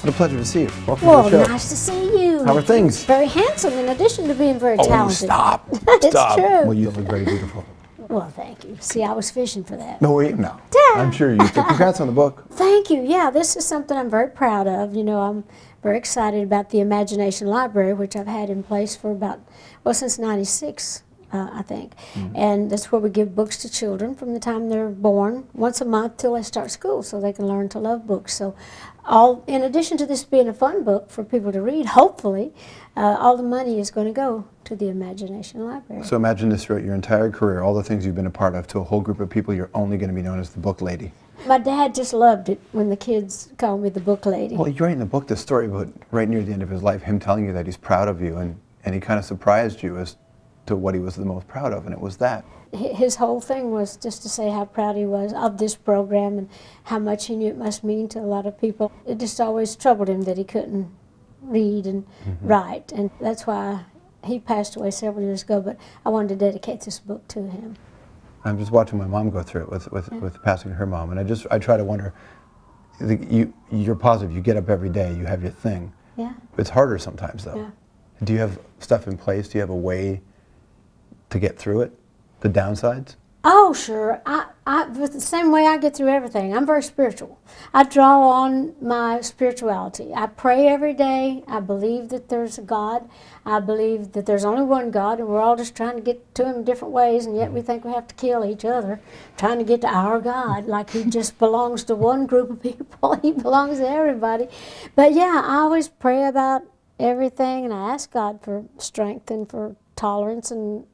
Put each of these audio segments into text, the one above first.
What a pleasure to see you. Welcome to the show. Well, nice to see you. How are things? Very handsome in addition to being very talented. Stop. It's Stop. true. Well, you look very beautiful. Well, thank you. See, I was fishing for that. No, wait, no. Yeah. I'm sure you did. Congrats on the book. Thank you. Yeah, this is something I'm very proud of. You know, I'm very excited about the Imagination Library, which I've had in place for since '96. I think. And that's where we give books to children from the time they're born, once a month till they start school, so they can learn to love books. So in addition to this being a fun book for people to read, hopefully, all the money is going to go to the Imagination Library. So imagine this throughout your entire career, all the things you've been a part of, to a whole group of people, you're only going to be known as the book lady. My dad just loved it when the kids called me the book lady. Well, you write in the book this story about right near the end of his life, him telling you that he's proud of you, and he kind of surprised you as to what he was the most proud of, and it was that. His whole thing was just to say how proud he was of this program and how much he knew it must mean to a lot of people. It just always troubled him that he couldn't read and write, and that's why he passed away several years ago, but I wanted to dedicate this book to him. I'm just watching my mom go through it with passing her mom, and I try to wonder, you're positive, you get up every day, you have your thing. Yeah. It's harder sometimes, though. Yeah. Do you have stuff in place? Do you have a way to get through it, the downsides? Oh, sure. The same way I get through everything. I'm very spiritual. I draw on my spirituality. I pray every day. I believe that there's a God. I believe that there's only one God, and we're all just trying to get to Him in different ways, and yet we think we have to kill each other, trying to get to our God, like He just belongs to one group of people. He belongs to everybody. But yeah, I always pray about everything, and I ask God for strength and for tolerance and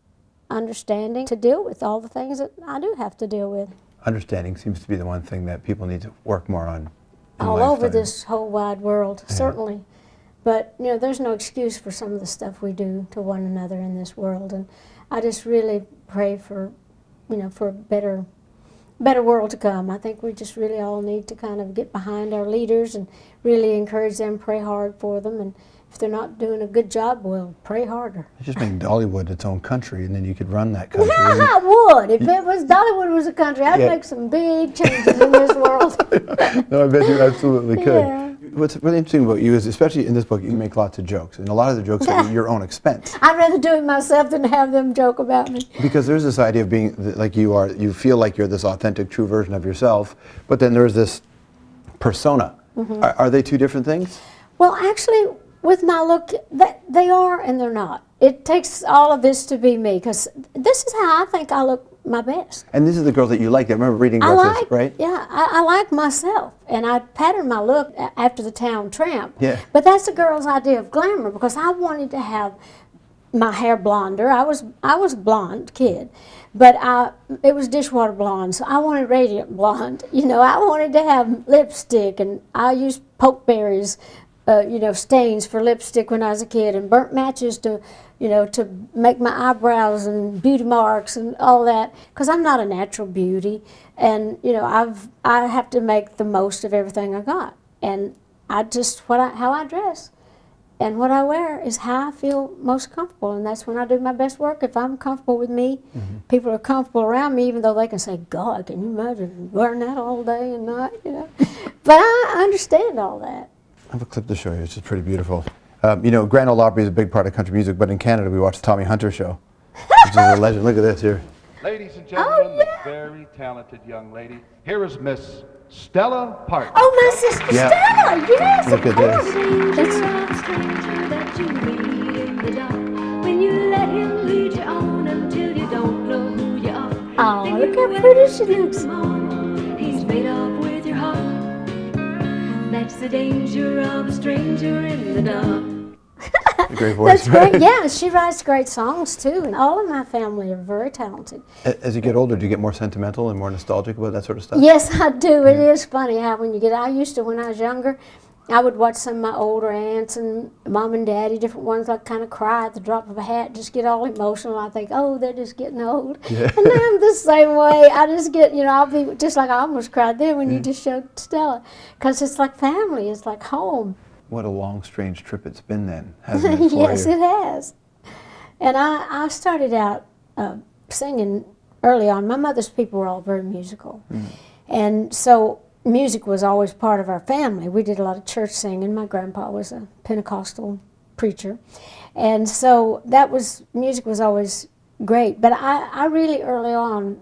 understanding to deal with all the things that I do have to deal with. Understanding seems to be the one thing that people need to work more on. All over this whole wide world, certainly. But, you know, there's no excuse for some of the stuff we do to one another in this world. And I just really pray for, you know, for a better world to come. I think we just really all need to kind of get behind our leaders and really encourage them, pray hard for them. And if they're not doing a good job, well, pray harder. Just make Dollywood its own country, and then you could run that country. Yeah, I would. If it was Dollywood was a country, I'd make some big changes in this world. No, I bet you absolutely could. Yeah. What's really interesting about you is, especially in this book, you make lots of jokes, and a lot of the jokes are at your own expense. I'd rather do it myself than have them joke about me. Because there's this idea of being like you are, you feel like you're this authentic, true version of yourself, but then there's this persona. Are they two different things? Well, actually, with my look, they are and they're not. It takes all of this to be me, because this is how I think I look my best. And this is the girls that you like. I remember reading about this, right? Yeah, I like myself, and I patterned my look after the Town Tramp. Yeah. But that's the girl's idea of glamour, because I wanted to have my hair blonder. I was a blonde kid, but it was dishwater blonde, so I wanted radiant blonde. You know, I wanted to have lipstick, and I used pokeberries, you know, stains for lipstick when I was a kid, and burnt matches to, you know, to make my eyebrows, and beauty marks and all that, because I'm not a natural beauty, and you know, I have to make the most of everything I got, and I just how I dress and what I wear is how I feel most comfortable, and that's when I do my best work. If I'm comfortable with me, people are comfortable around me, even though they can say, "God, can you imagine wearing that all day and night?" You know, but I understand all that. I have a clip to show you. It's just pretty beautiful. You know, Grand Ole Opry is a big part of country music, but in Canada we watch the Tommy Hunter show, which is a legend. Look at this here. Ladies and gentlemen, the very talented young lady. Here is Miss Stella Parton. Oh, my sister Stella, yes, Look of at course. this. Oh, look how pretty she looks. He's made up with your heart. That's the danger of a stranger in the dark. Great voice. That's great. Yeah, she writes great songs too, and all of my family are very talented. As you get older, do you get more sentimental and more nostalgic about that sort of stuff? Yes, I do. It is funny how I used to, when I was younger, I would watch some of my older aunts and mom and daddy, different ones, like kind of cry at the drop of a hat, just get all emotional. I think, oh, they're just getting old. Yeah. And now I'm the same way. I just get, you know, I'll be just like I almost cried then when you just showed Stella, because it's like family, it's like home. What a long, strange trip it's been then, hasn't it, for Yes, you? it has. And I started out singing early on. My mother's people were all very musical. And so music was always part of our family. We did a lot of church singing. My grandpa was a Pentecostal preacher. And so music was always great. But I really early on